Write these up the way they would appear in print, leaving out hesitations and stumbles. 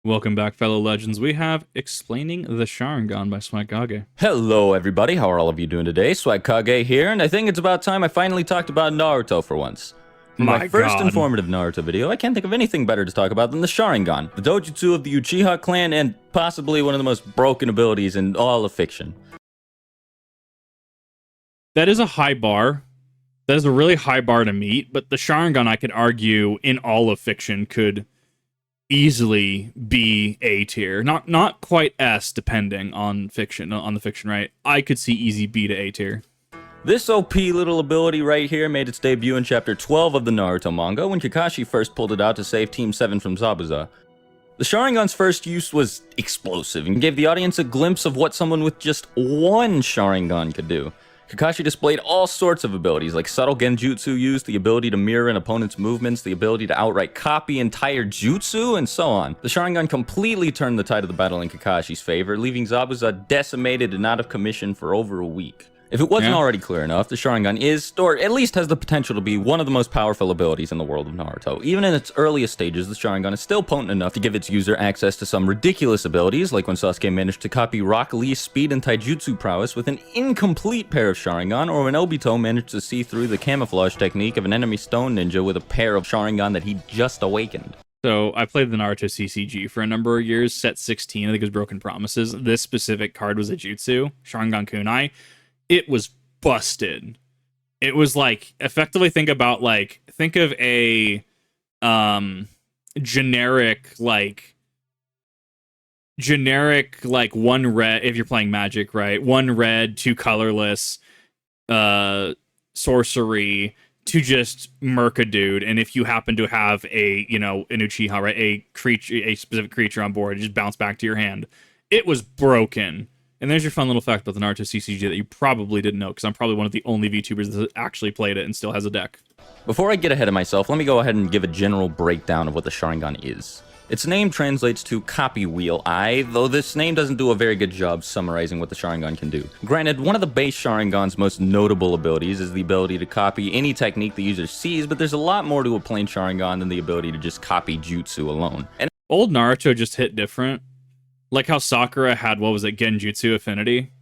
Welcome back, fellow legends. We have Explaining the Sharingan by Swagkage. Hello everybody, how are all of you doing today? Swagkage here, and I think it's about time I finally talked about Naruto for once. For my My first God. informative Naruto video, I can't think of anything better to talk about than the Sharingan, the dojutsu of the Uchiha clan, and possibly one of the most broken abilities in all of fiction. That is a high bar. That is a really high bar to meet, but the Sharingan, I could argue, in all of fiction, could easily be A tier. Not quite S, depending on the fiction, right? I could see easy B to A tier. This OP little ability right here made its debut in chapter 12 of the Naruto manga when Kakashi first pulled it out to save Team 7 from Zabuza. The Sharingan's first use was explosive and gave the audience a glimpse of what someone with just one Sharingan could do. Kakashi displayed all sorts of abilities like subtle genjutsu use, the ability to mirror an opponent's movements, the ability to outright copy entire jutsu, and so on. The Sharingan completely turned the tide of the battle in Kakashi's favor, leaving Zabuza decimated and out of commission for over a week. If it wasn't already clear enough, the Sharingan is, or at least has the potential to be, one of the most powerful abilities in the world of Naruto. Even in its earliest stages, the Sharingan is still potent enough to give its user access to some ridiculous abilities, like when Sasuke managed to copy Rock Lee's speed and taijutsu prowess with an incomplete pair of Sharingan, or when Obito managed to see through the camouflage technique of an enemy stone ninja with a pair of Sharingan that he just awakened. So I played the Naruto CCG for a number of years. Set 16, I think it was Broken Promises. This specific card was a jutsu, Sharingan Kunai. It was busted. It was like, effectively think of a generic one red, if you're playing Magic, right? One red, two colorless, sorcery to just murk a dude. And if you happen to have an Uchiha, right, a specific creature on board, just bounce back to your hand. It was broken. And there's your fun little fact about the Naruto CCG that you probably didn't know, because I'm probably one of the only VTubers that actually played it and still has a deck. Before I get ahead of myself, let me go ahead and give a general breakdown of what the Sharingan is. Its name translates to Copy Wheel Eye, though this name doesn't do a very good job summarizing what the Sharingan can do. Granted, one of the base Sharingan's most notable abilities is the ability to copy any technique the user sees, but there's a lot more to a plain Sharingan than the ability to just copy jutsu alone. And old Naruto just hit different. Like how Sakura had, what was it, Genjutsu Affinity?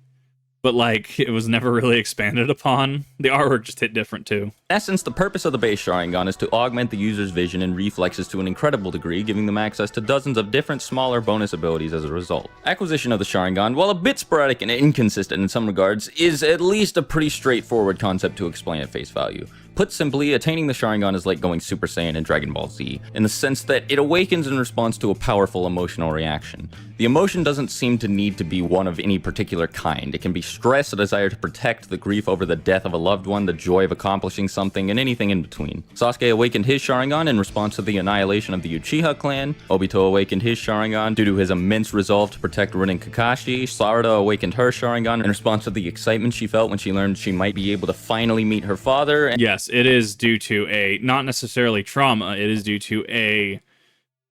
But like, it was never really expanded upon. The artwork just hit different too. In essence, the purpose of the base Sharingan is to augment the user's vision and reflexes to an incredible degree, giving them access to dozens of different smaller bonus abilities as a result. Acquisition of the Sharingan, while a bit sporadic and inconsistent in some regards, is at least a pretty straightforward concept to explain at face value. Put simply, attaining the Sharingan is like going Super Saiyan in Dragon Ball Z, in the sense that it awakens in response to a powerful emotional reaction. The emotion doesn't seem to need to be one of any particular kind. It can be stress, a desire to protect, the grief over the death of a loved one, the joy of accomplishing something, and anything in between. Sasuke awakened his Sharingan in response to the annihilation of the Uchiha clan. Obito awakened his Sharingan due to his immense resolve to protect Rin and Kakashi. Sarada awakened her Sharingan in response to the excitement she felt when she learned she might be able to finally meet her father. Yes, it is due to not necessarily trauma, it is due to an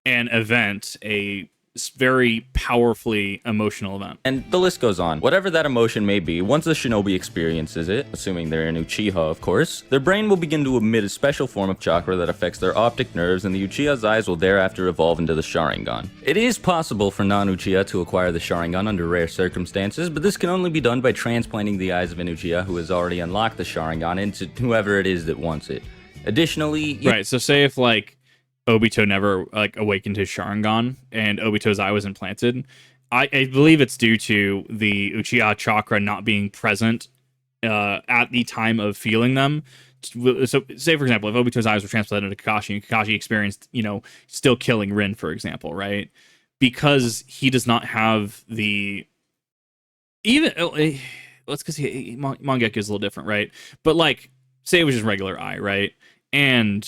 event, a very powerfully emotional event. And the list goes on. Whatever that emotion may be, once the shinobi experiences it, assuming they're an Uchiha of course, their brain will begin to emit a special form of chakra that affects their optic nerves, and the Uchiha's eyes will thereafter evolve into the Sharingan. It is possible for non-Uchiha to acquire the Sharingan under rare circumstances, but this can only be done by transplanting the eyes of an Uchiha who has already unlocked the Sharingan into whoever it is that wants it. Additionally... Right, so say if Obito never awakened his Sharingan and Obito's eye was implanted, I believe it's due to the Uchiha chakra not being present at the time of feeling them. So say for example, if Obito's eyes were transplanted to Kakashi and Kakashi experienced, still killing Rin, for example, right? Because he does not have the let's because Mangekyou is a little different, right? But say it was just regular eye, right? And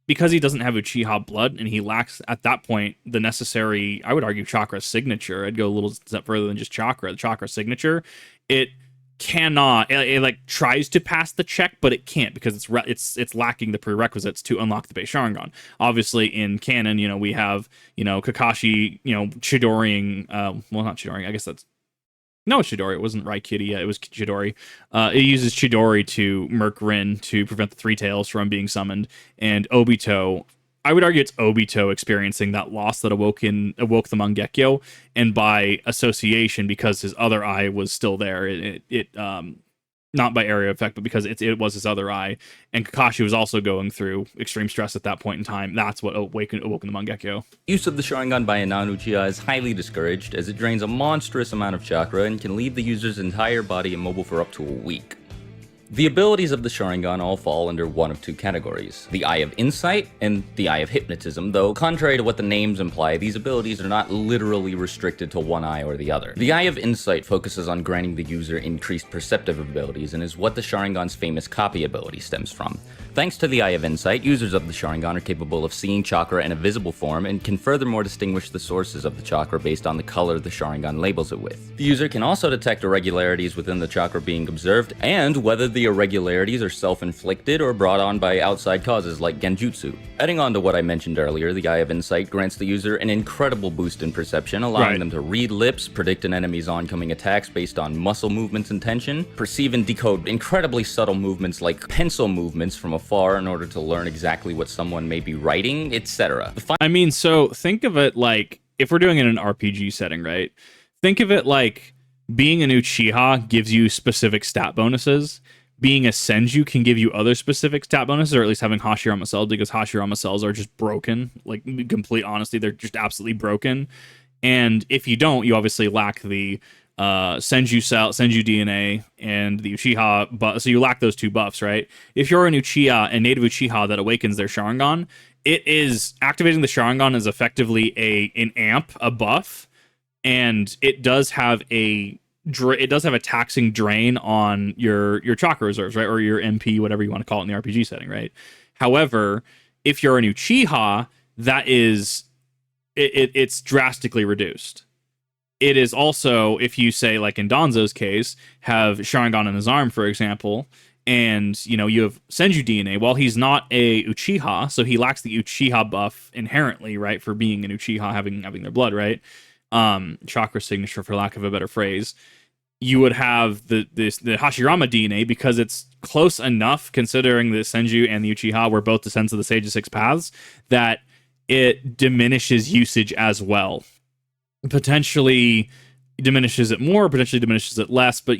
because he doesn't have Uchiha blood and he lacks, at that point, the necessary, I would argue, chakra signature. I'd go a little step further than just chakra. The chakra signature, it cannot, it tries to pass the check, but it can't because it's lacking the prerequisites to unlock the base Sharingan. Obviously, in canon, we have, Kakashi, Chidoriing, well, not Chidoriing, I guess that's, no, it's Chidori. It wasn't Raikiri. It was Chidori. It uses Chidori to murk Rin to prevent the Three Tails from being summoned. And Obito, I would argue it's Obito experiencing that loss that awoke the Mangekyou, and by association, because his other eye was still there, it not by area effect, but because it was his other eye, and Kakashi was also going through extreme stress at that point in time. That's what awoken the Mangekyou. Use of the Sharingan by a non-Uchiha is highly discouraged, as it drains a monstrous amount of chakra and can leave the user's entire body immobile for up to a week. The abilities of the Sharingan all fall under one of two categories, the Eye of Insight and the Eye of Hypnotism, though contrary to what the names imply, these abilities are not literally restricted to one eye or the other. The Eye of Insight focuses on granting the user increased perceptive abilities and is what the Sharingan's famous copy ability stems from. Thanks to the Eye of Insight, users of the Sharingan are capable of seeing chakra in a visible form and can furthermore distinguish the sources of the chakra based on the color the Sharingan labels it with. The user can also detect irregularities within the chakra being observed, and whether the irregularities are self-inflicted or brought on by outside causes like genjutsu. Adding on to what I mentioned earlier, the Eye of Insight grants the user an incredible boost in perception, allowing them to read lips, predict an enemy's oncoming attacks based on muscle movements and tension, perceive and decode incredibly subtle movements like pencil movements from afar in order to learn exactly what someone may be writing, etc. I mean, so think of it like, if we're doing it in an RPG setting, right? Think of it like being an Uchiha gives you specific stat bonuses. Being a Senju can give you other specific stat bonuses, or at least having Hashirama cells, because Hashirama cells are just broken. Like, complete honesty, they're just absolutely broken. And if you don't, you obviously lack the Senju DNA and the Uchiha buff, so you lack those two buffs, right? If you're an Uchiha, a native Uchiha that awakens their Sharingan, it is activating the Sharingan is effectively an amp, a buff, and it does have a taxing drain on your chakra reserves, right? Or your MP, whatever you want to call it in the RPG setting, right? However, if you're an Uchiha, that is it's drastically reduced. It is also, if you say, like in Danzo's case, have Sharingan in his arm, for example, and you have Senju DNA. While he's not a Uchiha, so he lacks the Uchiha buff inherently, right? For being an Uchiha, having their blood, right? Chakra signature, for lack of a better phrase. You would have the Hashirama DNA, because it's close enough, considering the Senju and the Uchiha were both descendants of the Sage of Six Paths, that it diminishes usage as well. Potentially diminishes it more, potentially diminishes it less, but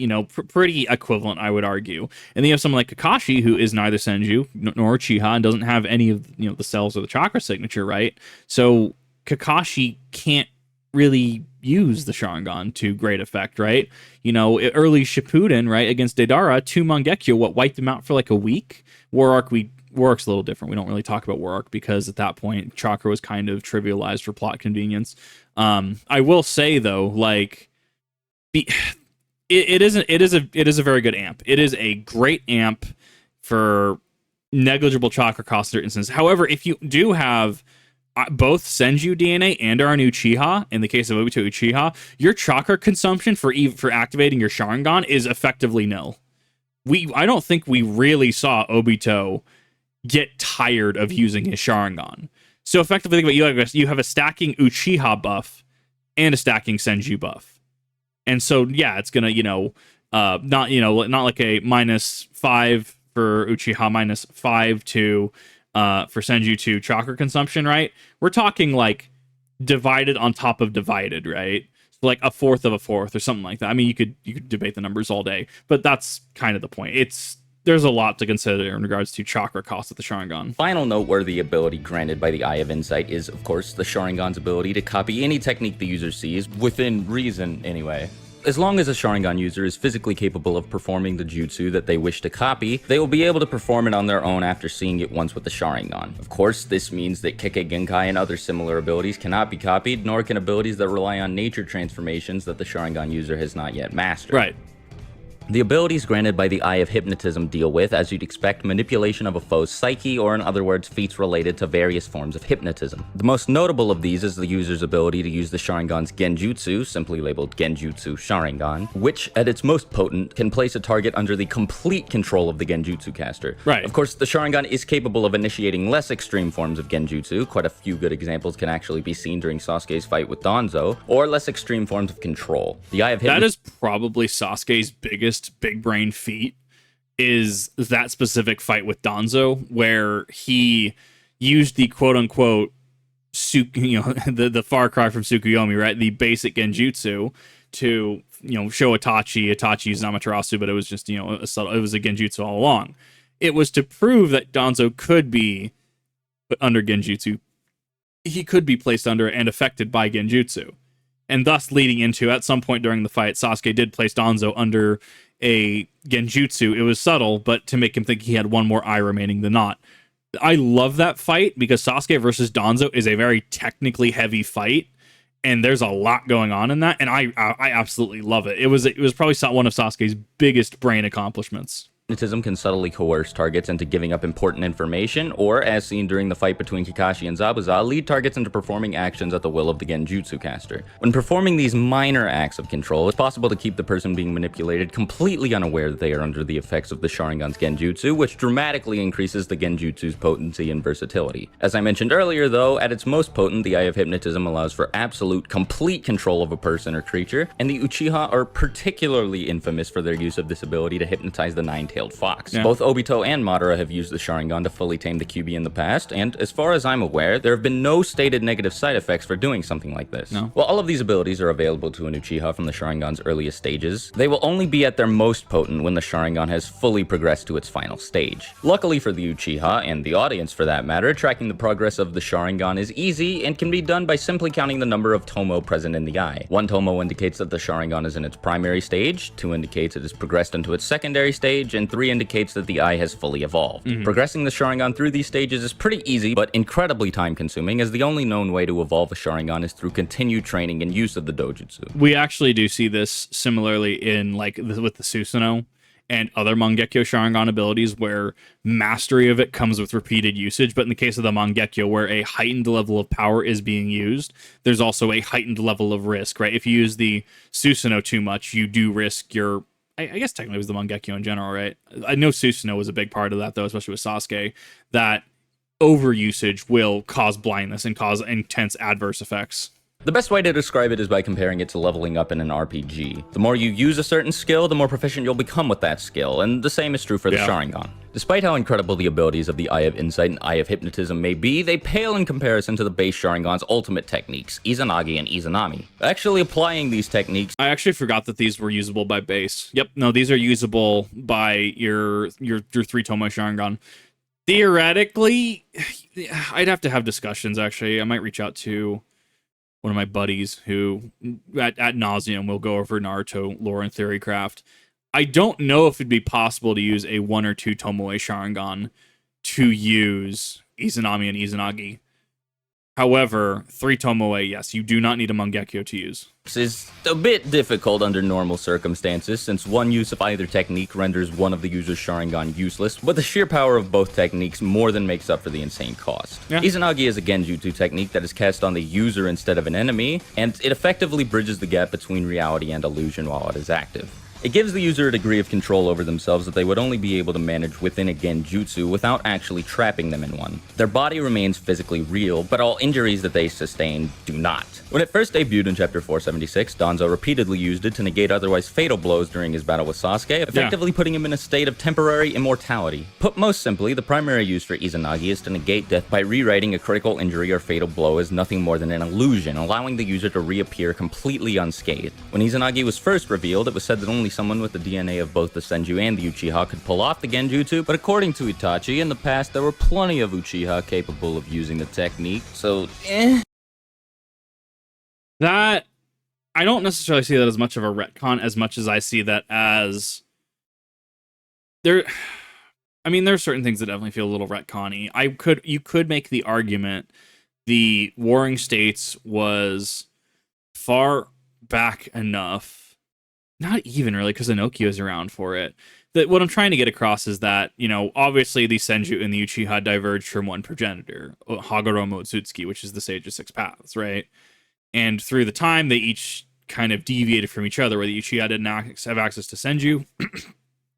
pretty equivalent, I would argue. And then you have someone like Kakashi, who is neither Senju nor Uchiha and doesn't have any of the cells or the chakra signature, right? So Kakashi can't really use the Sharingan to great effect, right? Early Shippuden, right, against Deidara, 2 Mangekyou, wiped him out for like a week. War Arc's a little different. We don't really talk about War Arc because at that point chakra was kind of trivialized for plot convenience. I will say though, like, it is a very good amp. It is a great amp for negligible chakra cost in certain instances. However, if you do have both Senju DNA and are an Uchiha, in the case of Obito Uchiha, your chakra consumption for activating your Sharingan is effectively nil. I don't think we really saw Obito get tired of using his Sharingan. So effectively, think about you have a stacking Uchiha buff and a stacking Senju buff, and so yeah, it's gonna not like a -5 for Uchiha, -5 to for Senju to chakra consumption, right? We're talking like divided on top of divided, right? So like a fourth of a fourth or something like that. I mean, you could debate the numbers all day, but that's kind of the point. There's a lot to consider in regards to chakra cost of the Sharingan. Final noteworthy ability granted by the Eye of Insight is, of course, the Sharingan's ability to copy any technique the user sees, within reason anyway. As long as a Sharingan user is physically capable of performing the jutsu that they wish to copy, they will be able to perform it on their own after seeing it once with the Sharingan. Of course, this means that Kekkei Genkai and other similar abilities cannot be copied, nor can abilities that rely on nature transformations that the Sharingan user has not yet mastered. Right. The abilities granted by the Eye of Hypnotism deal with, as you'd expect, manipulation of a foe's psyche, or in other words, feats related to various forms of hypnotism. The most notable of these is the user's ability to use the Sharingan's Genjutsu, simply labeled Genjutsu Sharingan, which, at its most potent, can place a target under the complete control of the Genjutsu caster. Right. Of course, the Sharingan is capable of initiating less extreme forms of Genjutsu. Quite a few good examples can actually be seen during Sasuke's fight with Danzo, or less extreme forms of control. The Eye of That is probably Sasuke's biggest big brain feat, is that specific fight with Danzo, where he used the quote unquote the far cry from Tsukuyomi, right? The basic genjutsu to show Itachi used Amaterasu, but it was just it was a genjutsu all along. It was to prove that Danzo could be put under genjutsu. He could be placed under and affected by genjutsu, and thus leading into, at some point during the fight, Sasuke did place Danzo under a genjutsu. It was subtle, but to make him think he had one more eye remaining than not. I love that fight because Sasuke versus Danzo is a very technically heavy fight, and there's a lot going on in that, and I absolutely love it. It was probably one of Sasuke's biggest brain accomplishments. Hypnotism can subtly coerce targets into giving up important information, or, as seen during the fight between Kakashi and Zabuza, lead targets into performing actions at the will of the genjutsu caster. When performing these minor acts of control, it's possible to keep the person being manipulated completely unaware that they are under the effects of the Sharingan's genjutsu, which dramatically increases the genjutsu's potency and versatility. As I mentioned earlier, though, at its most potent, the Eye of Hypnotism allows for absolute, complete control of a person or creature, and the Uchiha are particularly infamous for their use of this ability to hypnotize the nine-tailed fox. Yeah. Both Obito and Madara have used the Sharingan to fully tame the Kyuubi in the past, and as far as I'm aware, there have been no stated negative side effects for doing something like this. No. While all of these abilities are available to an Uchiha from the Sharingan's earliest stages, they will only be at their most potent when the Sharingan has fully progressed to its final stage. Luckily for the Uchiha, and the audience for that matter, tracking the progress of the Sharingan is easy and can be done by simply counting the number of Tomo present in the eye. 1 Tomo indicates that the Sharingan is in its primary stage, 2 indicates it has progressed into its secondary stage, and 3 indicates that the eye has fully evolved. Progressing the Sharingan through these stages is pretty easy, but incredibly time-consuming, as the only known way to evolve a Sharingan is through continued training and use of the dojutsu. We actually do see this similarly in with the Susanoo and other Mangekyou Sharingan abilities, where mastery of it comes with repeated usage. But in the case of the Mangekyou, where a heightened level of power is being used, there's also a heightened level of risk, right? If you use the Susanoo too much, you do risk your... I guess technically it was the Mangekyou in general, right? I know Susanoo was a big part of that, though, especially with Sasuke, that overusage will cause blindness and cause intense adverse effects. The best way to describe it is by comparing it to leveling up in an RPG. The more you use a certain skill, the more proficient you'll become with that skill, and the same is true for the Sharingan. Despite how incredible the abilities of the Eye of Insight and Eye of Hypnotism may be, they pale in comparison to the base Sharingan's ultimate techniques, Izanagi and Izanami. Actually applying these techniques... I actually forgot that these were usable by base. Yep, no, these are usable by your 3 Tomo Sharingan. Theoretically, I'd have to have discussions, actually. I might reach out to one of my buddies who, at nauseum, will go over Naruto lore and theorycraft. I don't know if it'd be possible to use a 1 or 2 Tomoe Sharingan to use Izanami and Izanagi. However, 3 Tomoe, yes, you do not need a Mangekyou to use. This is a bit difficult under normal circumstances, since one use of either technique renders one of the user's Sharingan useless, but the sheer power of both techniques more than makes up for the insane cost. Yeah. Izanagi is a genjutsu technique that is cast on the user instead of an enemy, and it effectively bridges the gap between reality and illusion while it is active. It gives the user a degree of control over themselves that they would only be able to manage within a genjutsu without actually trapping them in one. Their body remains physically real, but all injuries that they sustain do not. When it first debuted in Chapter 476, Danzo repeatedly used it to negate otherwise fatal blows during his battle with Sasuke, effectively putting him in a state of temporary immortality. Put most simply, the primary use for Izanagi is to negate death by rewriting a critical injury or fatal blow as nothing more than an illusion, allowing the user to reappear completely unscathed. When Izanagi was first revealed, it was said that only someone with the DNA of both the Senju and the Uchiha could pull off the genjutsu, but according to Itachi, in the past there were plenty of Uchiha capable of using the technique, so That, I don't necessarily see that as much of a retcon as much as I see that as there. I mean, there are certain things that definitely feel a little retcon-y. You could make the argument the Warring States was far back enough, not even really, because Inoki is around for it. That what I'm trying to get across is that, obviously the Senju and the Uchiha diverged from one progenitor, Hagoromo Otsutsuki, which is the Sage of Six Paths, right? And through the time, they each kind of deviated from each other, where the Uchiha didn't have access to Senju,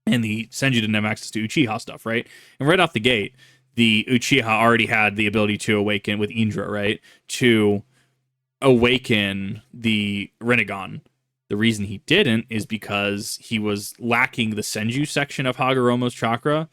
and the Senju didn't have access to Uchiha stuff, right? And right off the gate, the Uchiha already had the ability to awaken with Indra, right? To awaken the Rinnegan. The reason he didn't is because he was lacking the Senju section of Hagoromo's chakra,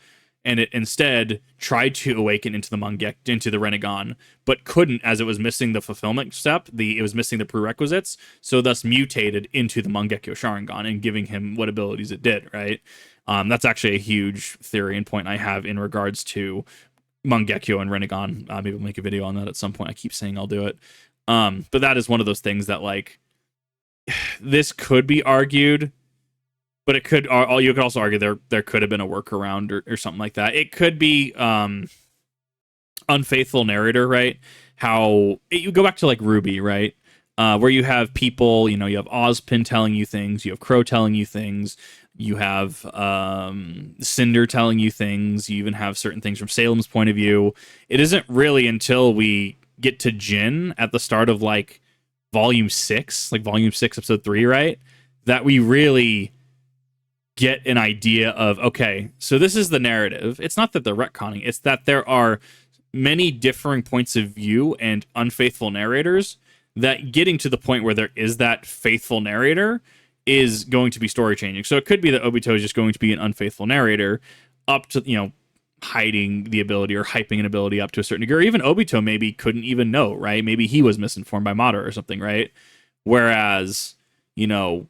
and it instead tried to awaken into the into the Rinnegan, but couldn't, as it was missing the fulfillment step. It was missing the prerequisites, so thus mutated into the Mangekyou Sharingan and giving him what abilities it did. Right. That's actually a huge theory and point I have in regards to Mangekyou and Rinnegan. Maybe we'll make a video on that at some point. I keep saying I'll do it. But that is one of those things that, like, this could be argued, but it could. You could also argue there could have been a workaround or something like that. It could be unfaithful narrator, right? You go back to like Ruby, right? Where you have people, you have Ozpin telling you things, you have Crow telling you things, you have Cinder telling you things, you even have certain things from Salem's point of view. It isn't really until we get to Jin at the start of like volume 6, episode 3, right, that we really get an idea of, okay, so this is the narrative. It's not that they're retconning, it's that there are many differing points of view and unfaithful narrators, that getting to the point where there is that faithful narrator is going to be story changing. So it could be that Obito is just going to be an unfaithful narrator up to, hiding the ability or hyping an ability up to a certain degree. Or even Obito maybe couldn't even know, right? Maybe he was misinformed by Madara or something, right? Whereas, you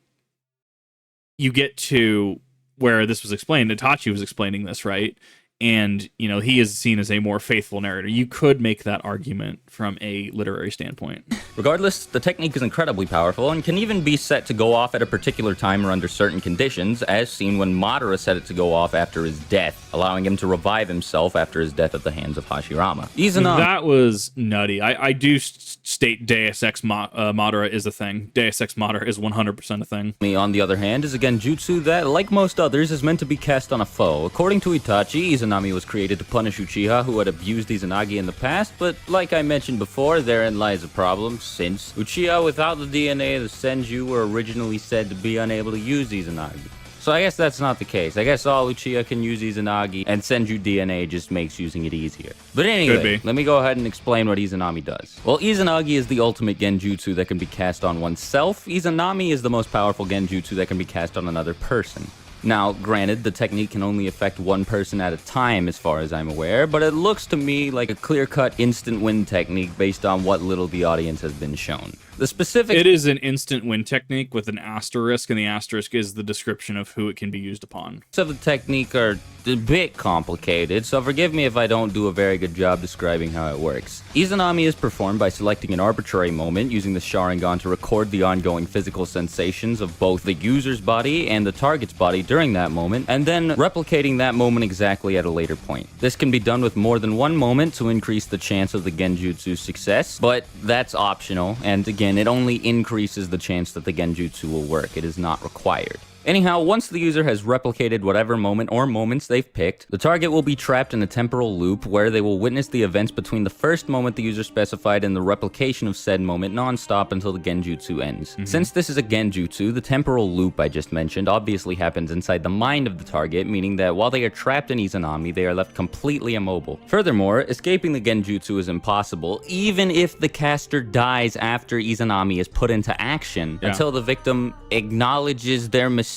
get to where this was explained, Itachi was explaining this, right? And, he is seen as a more faithful narrator. You could make that argument from a literary standpoint. Regardless, the technique is incredibly powerful and can even be set to go off at a particular time or under certain conditions, as seen when Madara set it to go off after his death, allowing him to revive himself after his death at the hands of Hashirama. That was nutty. I do state Deus Ex Madara is a thing. Deus Ex Madara is 100% a thing. On the other hand, is a genjutsu that, like most others, is meant to be cast on a foe. According to Itachi, Izanami was created to punish Uchiha who had abused Izanagi in the past, but like I mentioned before, therein lies a problem, since Uchiha without the DNA of the Senju were originally said to be unable to use Izanagi. So I guess that's not the case. I guess all Uchiha can use Izanagi, and Senju DNA just makes using it easier. But anyway, let me go ahead and explain what Izanami does. Well, Izanagi is the ultimate genjutsu that can be cast on oneself. Izanami is the most powerful genjutsu that can be cast on another person. Now, granted, the technique can only affect one person at a time as far as I'm aware, but it looks to me like a clear-cut instant win technique based on what little the audience has been shown. It is an instant win technique with an asterisk, and the asterisk is the description of who it can be used upon. So the technique are a bit complicated, so forgive me if I don't do a very good job describing how it works. Izanami is performed by selecting an arbitrary moment using the Sharingan to record the ongoing physical sensations of both the user's body and the target's body during that moment, and then replicating that moment exactly at a later point. This can be done with more than one moment to increase the chance of the genjutsu's success, but that's optional, and again, it only increases the chance that the genjutsu will work. It is not required. Anyhow, once the user has replicated whatever moment or moments they've picked, the target will be trapped in a temporal loop where they will witness the events between the first moment the user specified and the replication of said moment non-stop until the genjutsu ends. Since this is a genjutsu, the temporal loop I just mentioned obviously happens inside the mind of the target, meaning that while they are trapped in Izanami, they are left completely immobile. Furthermore, escaping the genjutsu is impossible, even if the caster dies after Izanami is put into action, until the victim acknowledges their mistakes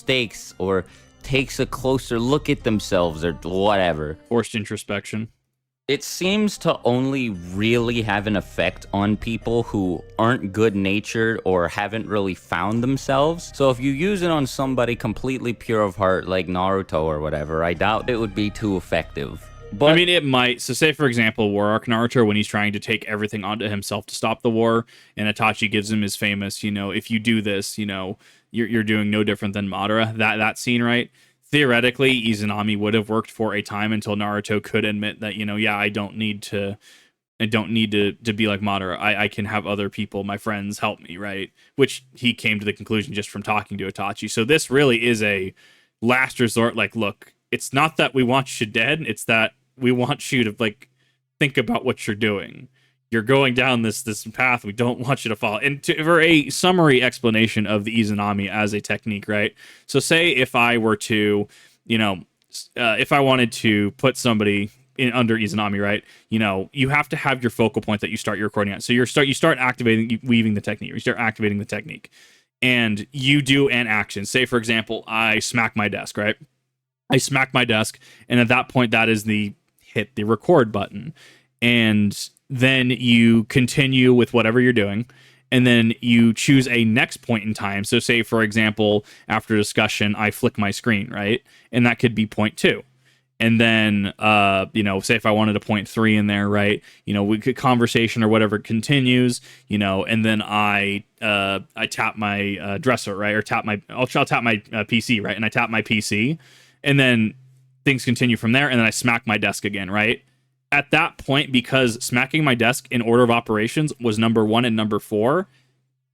or takes a closer look at themselves or whatever. Forced introspection. It seems to only really have an effect on people who aren't good-natured or haven't really found themselves. So if you use it on somebody completely pure of heart like Naruto or whatever, I doubt it would be too effective. But I mean, it might. So say, for example, War Arc Naruto, when he's trying to take everything onto himself to stop the war, and Itachi gives him his famous, if you do this, you're doing no different than Madara. That scene, right? Theoretically, Izanami would have worked for a time until Naruto could admit that, I don't need to be like Madara. I can have other people, my friends, help me, right? Which he came to the conclusion just from talking to Itachi. So this really is a last resort. Like, look, it's not that we want you dead. It's that we want you to think about what you're doing. You're going down this path. We don't want you to follow. And for a summary explanation of the Izanami as a technique, right? So say if I were to, if I wanted to put somebody under Izanami, right? You have to have your focal point that you start your recording at. So you start activating, weaving the technique. You start activating the technique, and you do an action. Say, for example, I smack my desk, right? I smack my desk, and at that point, that is the hit the record button. And then you continue with whatever you're doing. And then you choose a next point in time. So, say, for example, after discussion, I flick my screen, right? And that could be point two. And then, say if I wanted a point three in there, right? We could conversation or whatever continues, and then I tap my dresser, right? Or I'll tap my PC, right? And I tap my PC, and then things continue from there. And then I smack my desk again, right? At that point, because smacking my desk in order of operations was number 1 and number 4,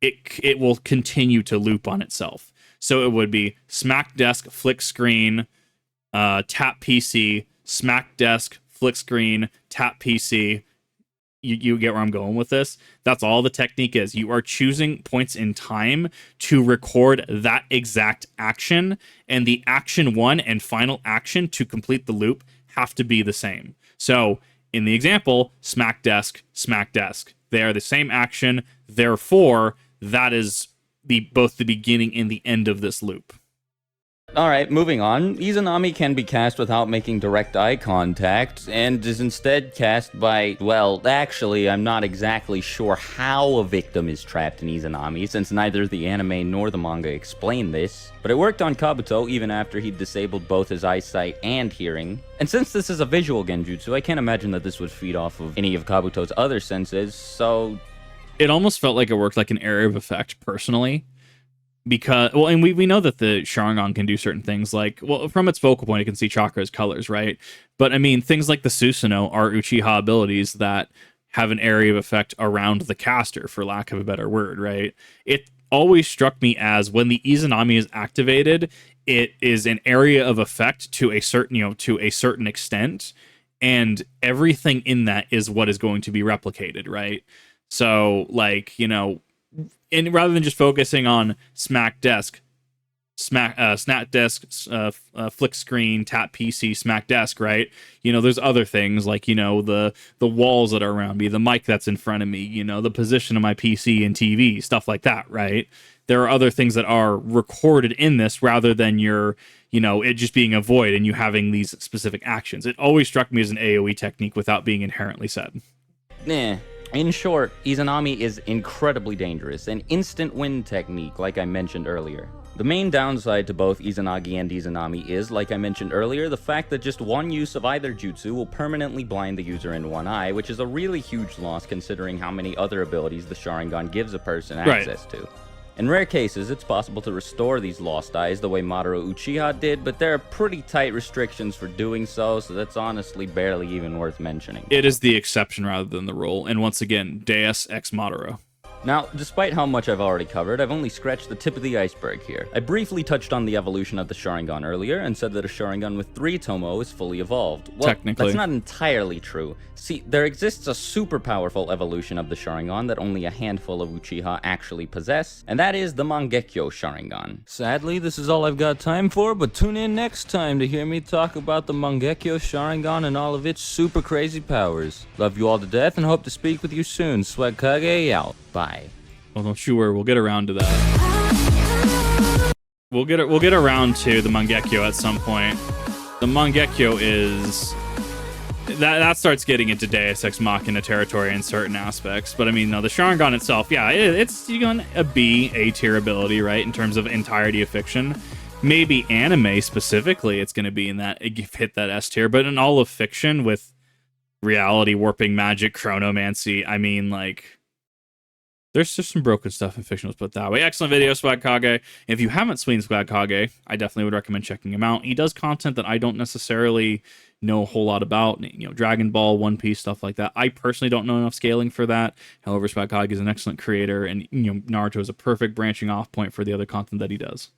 it will continue to loop on itself. So it would be smack desk, flick screen, tap PC, smack desk, flick screen, tap PC. You get where I'm going with this? That's all the technique is. You are choosing points in time to record that exact action, and the action 1 and final action to complete the loop have to be the same. So, in the example, smack desk, they are the same action. Therefore, that is both the beginning and the end of this loop. Alright, moving on. Izanami can be cast without making direct eye contact, and is instead cast by, well, actually, I'm not exactly sure how a victim is trapped in Izanami, since neither the anime nor the manga explain this, but it worked on Kabuto even after he'd disabled both his eyesight and hearing. And since this is a visual genjutsu, I can't imagine that this would feed off of any of Kabuto's other senses, so... It almost felt like it worked like an area of effect, personally. Because, well, and we know that the Sharingan can do certain things, like, well, from its focal point, it can see chakra as colors, right? But, I mean, things like the Susanoo are Uchiha abilities that have an area of effect around the caster, for lack of a better word, right? It always struck me as when the Izanami is activated, it is an area of effect to a certain extent, and everything in that is what is going to be replicated, right? So, like, and rather than just focusing on smack desk, snap desk, flick screen, tap PC, smack desk, right? There's other things like, the walls that are around me, the mic that's in front of me, the position of my PC and TV, stuff like that, right? There are other things that are recorded in this rather than it just being a void and you having these specific actions. It always struck me as an AoE technique without being inherently said. Nah. In short, Izanami is incredibly dangerous, an instant win technique like I mentioned earlier. The main downside to both Izanagi and Izanami is, like I mentioned earlier, the fact that just one use of either jutsu will permanently blind the user in one eye, which is a really huge loss considering how many other abilities the Sharingan gives a person access to. In rare cases, it's possible to restore these lost eyes the way Madara Uchiha did, but there are pretty tight restrictions for doing so that's honestly barely even worth mentioning. It is the exception rather than the rule, and once again, Deus ex Madara. Now, despite how much I've already covered, I've only scratched the tip of the iceberg here. I briefly touched on the evolution of the Sharingan earlier, and said that a Sharingan with 3 Tomo is fully evolved. Well, technically, that's not entirely true. See, there exists a super powerful evolution of the Sharingan that only a handful of Uchiha actually possess, and that is the Mangekyou Sharingan. Sadly, this is all I've got time for, but tune in next time to hear me talk about the Mangekyou Sharingan and all of its super crazy powers. Love you all to death and hope to speak with you soon. Swagkage out. Bye. Well, don't you worry, we'll get around to that. We'll get around to the Mangekyou at some point. The Mangekyou is that starts getting into Deus Ex Machina territory in certain aspects. But I mean, no, the Sharingan itself, yeah, it's a B, A tier ability, right? In terms of entirety of fiction. Maybe anime specifically, it's going to be in that, hit that S tier. But in all of fiction with reality warping, magic, chronomancy, I mean, like, there's just some broken stuff in fiction, let's put it that way. Excellent video, Swagkage. If you haven't seen Swagkage, I definitely would recommend checking him out. He does content that I don't necessarily know a whole lot about, Dragon Ball, One Piece, stuff like that. I personally don't know enough scaling for that. However, Swagkage is an excellent creator, and Naruto is a perfect branching off point for the other content that he does.